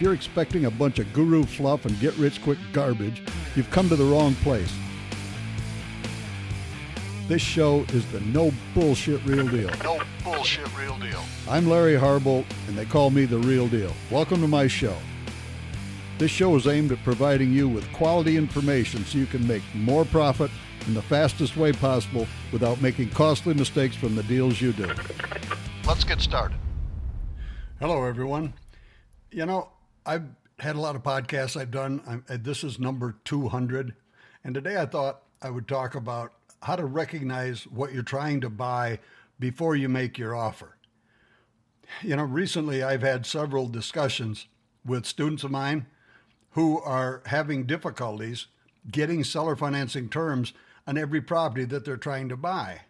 If you're expecting a bunch of guru fluff and get-rich-quick garbage, you've come to the wrong place. This show is the no bullshit real deal. No bullshit real deal. I'm Larry Harbolt, and they call me the real deal. Welcome to my show. This show is aimed at providing you with quality information so you can make more profit in the fastest way possible without making costly mistakes from the deals you do. Let's get started. Hello, everyone. You know, I've had a lot of podcasts I've done. This is number 200. And today I thought I would talk about how to recognize what you're trying to buy before you make your offer. You know, recently I've had several discussions with students of mine who are having difficulties getting seller financing terms on every property that they're trying to buy.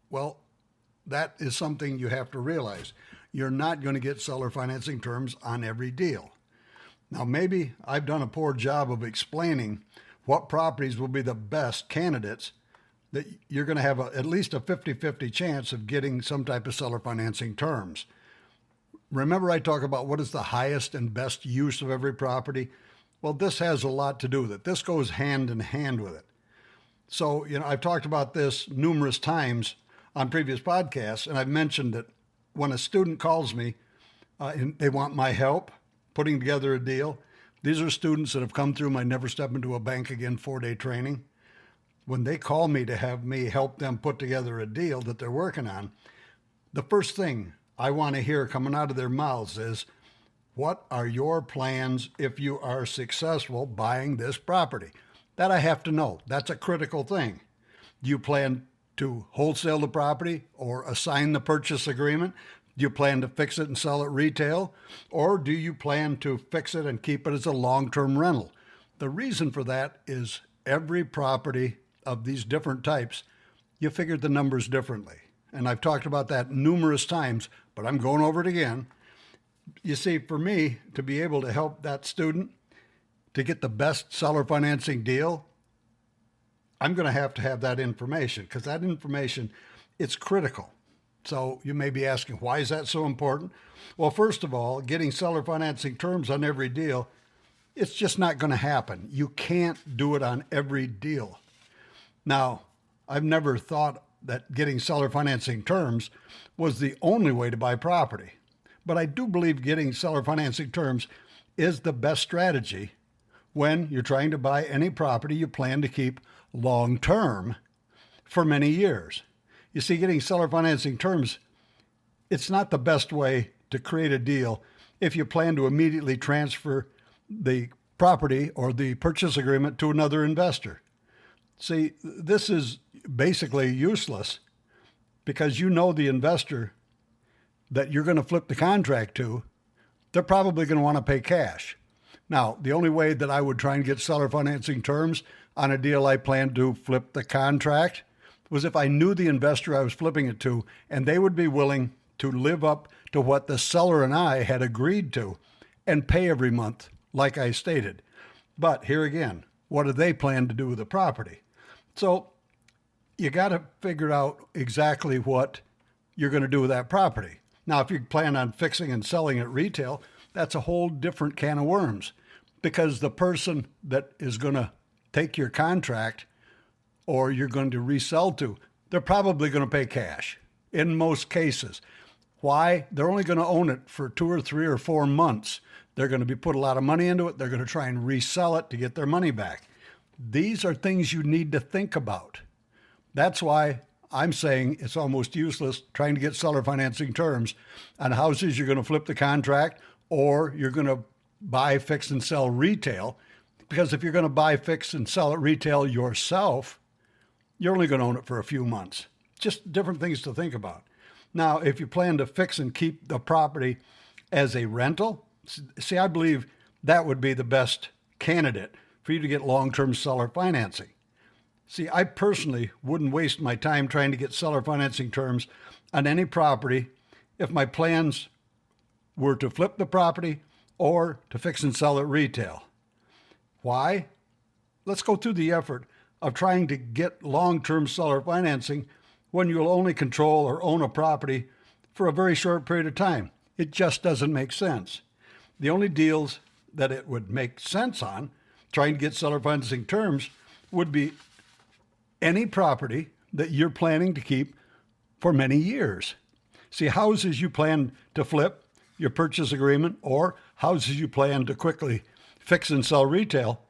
Well, that is something you have to realize. You're not going to get seller financing terms on every deal. Now, maybe I've done a poor job of explaining what properties will be the best candidates that you're going to have at least a 50-50 chance of getting some type of seller financing terms. Remember I talk about what is the highest and best use of every property? Well, this has a lot to do with it. This goes hand in hand with it. So, you know, I've talked about this numerous times on previous podcasts, and I've mentioned that when a student calls me and they want my help putting together a deal, these are students that have come through my Never Step Into a Bank Again 4-day training. When they call me to have me help them put together a deal that they're working on, the first thing I want to hear coming out of their mouths is, what are your plans if you are successful buying this property? That I have to know. That's a critical thing. Do you plan to wholesale the property or assign the purchase agreement? Do you plan to fix it and sell it retail? Or do you plan to fix it and keep it as a long-term rental? The reason for that is every property of these different types, you figured the numbers differently. And I've talked about that numerous times, but I'm going over it again. You see, for me to be able to help that student to get the best seller financing deal, I'm going to have that information, because that information, it's critical. So you may be asking, why is that so important? Well, first of all, getting seller financing terms on every deal, it's just not going to happen. You can't do it on every deal. Now, I've never thought that getting seller financing terms was the only way to buy property, but I do believe getting seller financing terms is the best strategy when you're trying to buy any property you plan to keep long-term for many years. You see, getting seller financing terms, it's not the best way to create a deal if you plan to immediately transfer the property or the purchase agreement to another investor. See, this is basically useless because you know the investor that you're going to flip the contract to, they're probably going to want to pay cash. Now, the only way that I would try and get seller financing terms on a deal I planned to flip the contract was if I knew the investor I was flipping it to, and they would be willing to live up to what the seller and I had agreed to and pay every month, like I stated. But here again, what do they plan to do with the property? So you got to figure out exactly what you're going to do with that property. Now, if you plan on fixing and selling it retail, that's a whole different can of worms, because the person that is going to take your contract or you're going to resell to, they're probably going to pay cash in most cases. Why? They're only going to own it for 2 or 3 or 4 months. They're going to put a lot of money into it. They're going to try and resell it to get their money back. These are things you need to think about. That's why I'm saying it's almost useless trying to get seller financing terms on houses you're going to flip the contract or you're going to buy, fix, and sell retail. Because if you're going to buy, fix, and sell it retail yourself, you're only going to own it for a few months. Just different things to think about. Now, if you plan to fix and keep the property as a rental, see, I believe that would be the best candidate for you to get long-term seller financing. See, I personally wouldn't waste my time trying to get seller financing terms on any property if my plans were to flip the property or to fix and sell it retail. Why? Let's go through the effort of trying to get long-term seller financing when you'll only control or own a property for a very short period of time. It just doesn't make sense. The only deals that it would make sense on, trying to get seller financing terms, would be any property that you're planning to keep for many years. See, houses you plan to flip, your purchase agreement, or houses you plan to quickly fix and sell retail,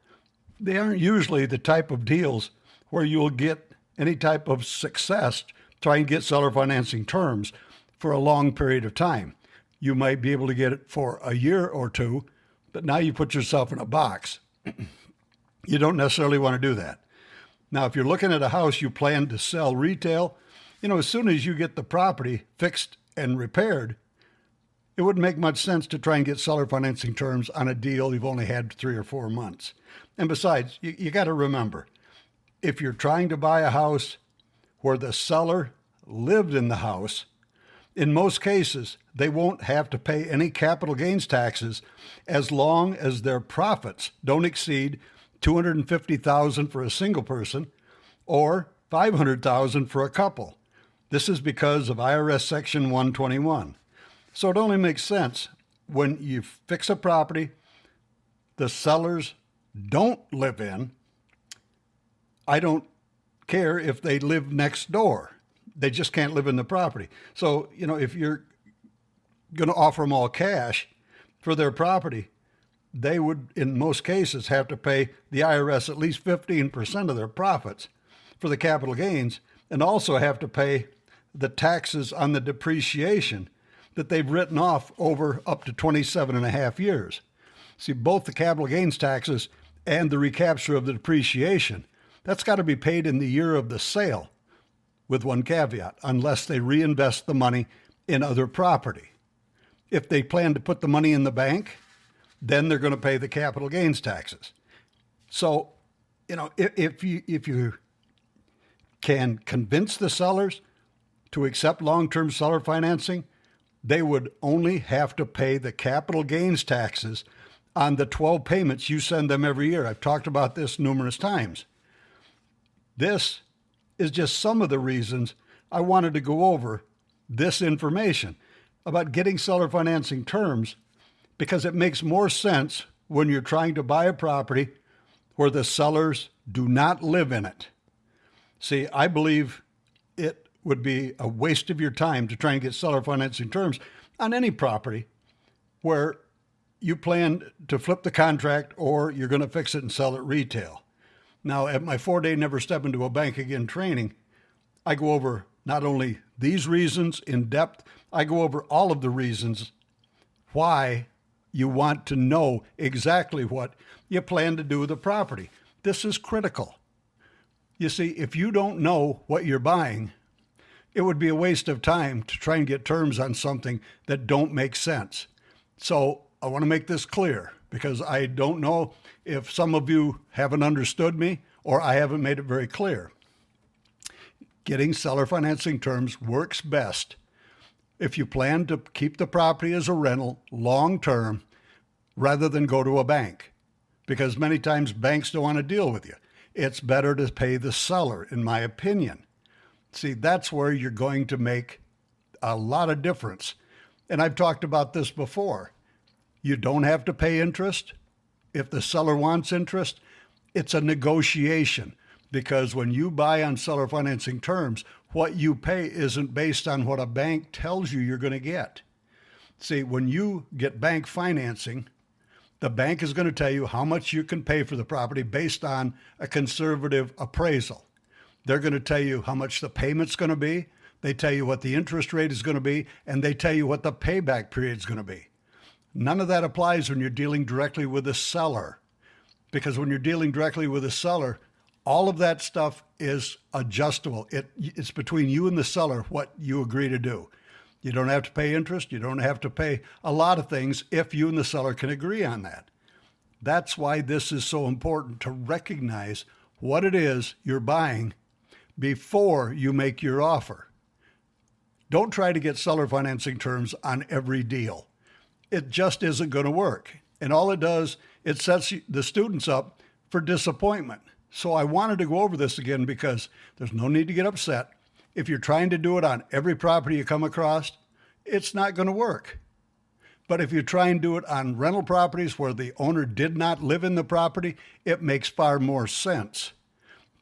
they aren't usually the type of deals where you'll get any type of success trying to get seller financing terms for a long period of time. You might be able to get it for a year or two, but now you put yourself in a box. You don't necessarily want to do that. Now, if you're looking at a house you plan to sell retail, as soon as you get the property fixed and repaired, it wouldn't make much sense to try and get seller financing terms on a deal you've only had 3 or 4 months. And besides, you got to remember, if you're trying to buy a house where the seller lived in the house, in most cases, they won't have to pay any capital gains taxes as long as their profits don't exceed $250,000 for a single person or $500,000 for a couple. This is because of IRS Section 121. So it only makes sense when you fix a property the sellers don't live in. I don't care if they live next door. They just can't live in the property. So, if you're going to offer them all cash for their property, they would, in most cases, have to pay the IRS at least 15% of their profits for the capital gains, and also have to pay the taxes on the depreciation that they've written off over up to 27 and a half years. See, both the capital gains taxes and the recapture of the depreciation, that's got to be paid in the year of the sale, with one caveat, unless they reinvest the money in other property. If they plan to put the money in the bank, then they're going to pay the capital gains taxes. So, if you can convince the sellers to accept long-term seller financing, they would only have to pay the capital gains taxes on the 12 payments you send them every year. I've talked about this numerous times. This is just some of the reasons I wanted to go over this information about getting seller financing terms, because it makes more sense when you're trying to buy a property where the sellers do not live in it. See, I believe it would be a waste of your time to try and get seller financing terms on any property where you plan to flip the contract or you're going to fix it and sell it retail. Now, at my 4-day Never Step Into a Bank Again training, I go over not only these reasons in depth, I go over all of the reasons why you want to know exactly what you plan to do with the property. This is critical. You see, if you don't know what you're buying, it would be a waste of time to try and get terms on something that don't make sense. So I want to make this clear, because I don't know if some of you haven't understood me or I haven't made it very clear. Getting seller financing terms works best if you plan to keep the property as a rental long term rather than go to a bank, because many times banks don't want to deal with you. It's better to pay the seller, in my opinion. See, that's where you're going to make a lot of difference. And I've talked about this before. You don't have to pay interest. If the seller wants interest, it's a negotiation, because when you buy on seller financing terms, what you pay isn't based on what a bank tells you you're going to get. See, when you get bank financing, the bank is going to tell you how much you can pay for the property based on a conservative appraisal. They're going to tell you how much the payment's going to be. They tell you what the interest rate is going to be, and they tell you what the payback period is going to be. None of that applies when you're dealing directly with a seller, because when you're dealing directly with a seller, all of that stuff is adjustable. It's between you and the seller what you agree to do. You don't have to pay interest. You don't have to pay a lot of things if you and the seller can agree on that. That's why this is so important, to recognize what it is you're buying before you make your offer. Don't try to get seller financing terms on every deal. It just isn't going to work. And all it does, it sets the students up for disappointment. So I wanted to go over this again, because there's no need to get upset. If you're trying to do it on every property you come across, it's not going to work. But if you try and do it on rental properties where the owner did not live in the property, it makes far more sense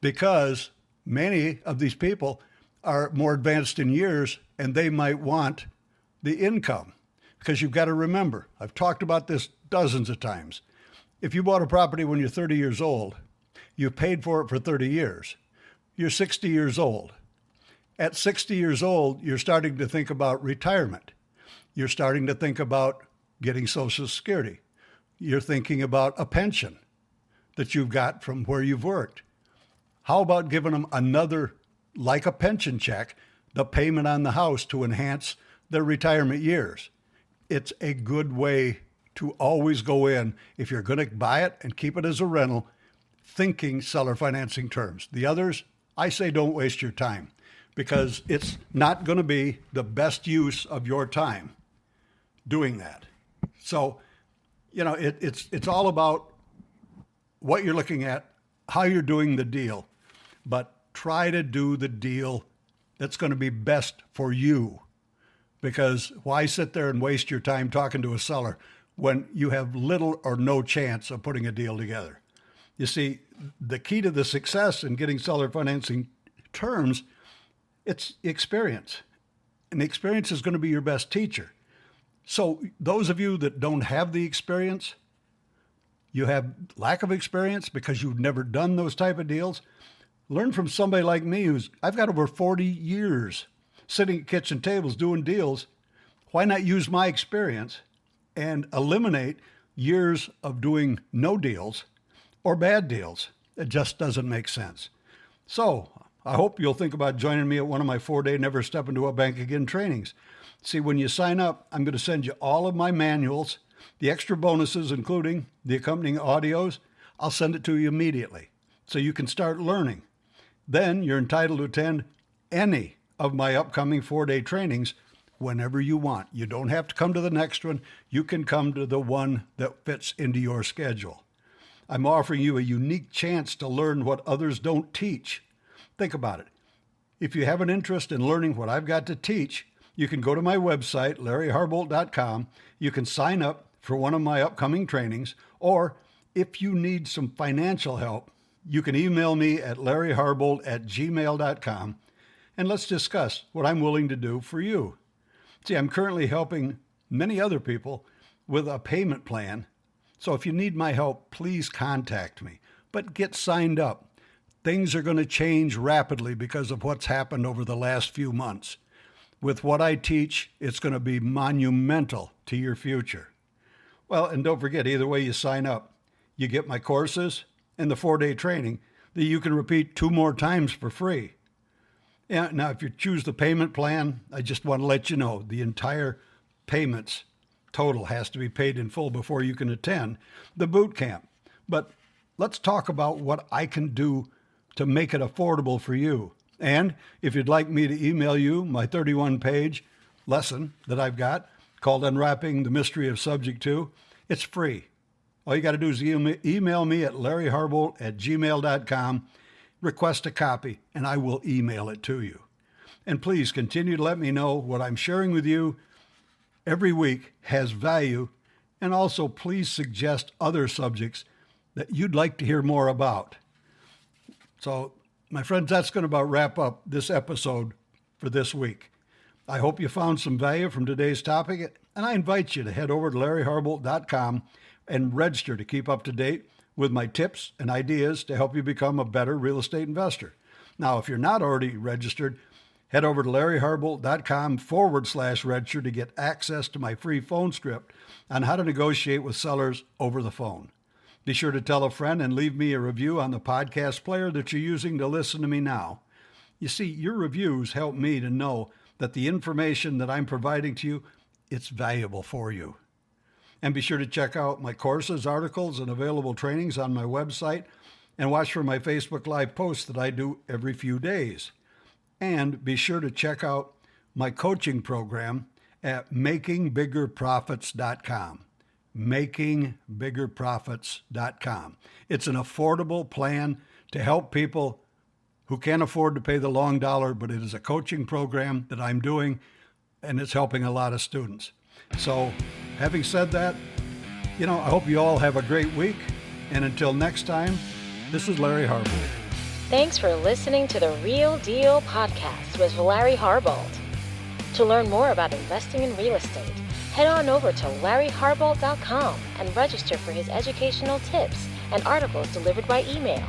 because many of these people are more advanced in years and they might want the income. Because you've got to remember, I've talked about this dozens of times. If you bought a property when you're 30 years old, you paid for it for 30 years. You're 60 years old. At 60 years old, you're starting to think about retirement. You're starting to think about getting Social Security. You're thinking about a pension that you've got from where you've worked. How about giving them another, like a pension check, the payment on the house to enhance their retirement years? It's a good way to always go in, if you're going to buy it and keep it as a rental, thinking seller financing terms. The others, I say don't waste your time because it's not going to be the best use of your time doing that. So, it's all about what you're looking at, how you're doing the deal, but try to do the deal that's going to be best for you. Because why sit there and waste your time talking to a seller when you have little or no chance of putting a deal together? You see, the key to the success in getting seller financing terms, it's experience. And the experience is going to be your best teacher. So those of you that don't have the experience, you have lack of experience because you've never done those type of deals, learn from somebody like me I've got over 40 years sitting at kitchen tables doing deals. Why not use my experience and eliminate years of doing no deals or bad deals? It just doesn't make sense. So I hope you'll think about joining me at one of my 4-day Never Step Into a Bank Again trainings. See, when you sign up, I'm going to send you all of my manuals, the extra bonuses, including the accompanying audios. I'll send it to you immediately so you can start learning. Then you're entitled to attend any of my upcoming 4-day trainings whenever you want. You don't have to come to the next one. You can come to the one that fits into your schedule. I'm offering you a unique chance to learn what others don't teach. Think about it. If you have an interest in learning what I've got to teach, you can go to my website, LarryHarbolt.com. You can sign up for one of my upcoming trainings, or if you need some financial help, you can email me at LarryHarbolt@gmail.com, and let's discuss what I'm willing to do for you. See, I'm currently helping many other people with a payment plan, so if you need my help, please contact me. But get signed up. Things are going to change rapidly because of what's happened over the last few months. With what I teach, it's going to be monumental to your future. Well, and don't forget, either way you sign up, you get my courses and the 4-day training that you can repeat 2 more times for free. Yeah, now, if you choose the payment plan, I just want to let you know the entire payments total has to be paid in full before you can attend the boot camp. But let's talk about what I can do to make it affordable for you. And if you'd like me to email you my 31-page lesson that I've got called Unwrapping the Mystery of Subject 2, it's free. All you got to do is email me at LarryHarbolt@gmail.com, request a copy, and I will email it to you. And please continue to let me know what I'm sharing with you every week has value, and also please suggest other subjects that you'd like to hear more about. So, my friends, that's going to about wrap up this episode for this week. I hope you found some value from today's topic, and I invite you to head over to LarryHarbolt.com and register to keep up to date with my tips and ideas to help you become a better real estate investor. Now, if you're not already registered, head over to LarryHarbolt.com/register to get access to my free phone script on how to negotiate with sellers over the phone. Be sure to tell a friend and leave me a review on the podcast player that you're using to listen to me now. You see, your reviews help me to know that the information that I'm providing to you, it's valuable for you. And be sure to check out my courses, articles, and available trainings on my website, and watch for my Facebook Live posts that I do every few days. And be sure to check out my coaching program at MakingBiggerProfits.com. MakingBiggerProfits.com. It's an affordable plan to help people who can't afford to pay the long dollar, but it is a coaching program that I'm doing, and it's helping a lot of students. So Having said that, I hope you all have a great week. And until next time, this is Larry Harbold. Thanks for listening to the Real Deal Podcast with Larry Harbold. To learn more about investing in real estate, head on over to LarryHarbold.com and register for his educational tips and articles delivered by email.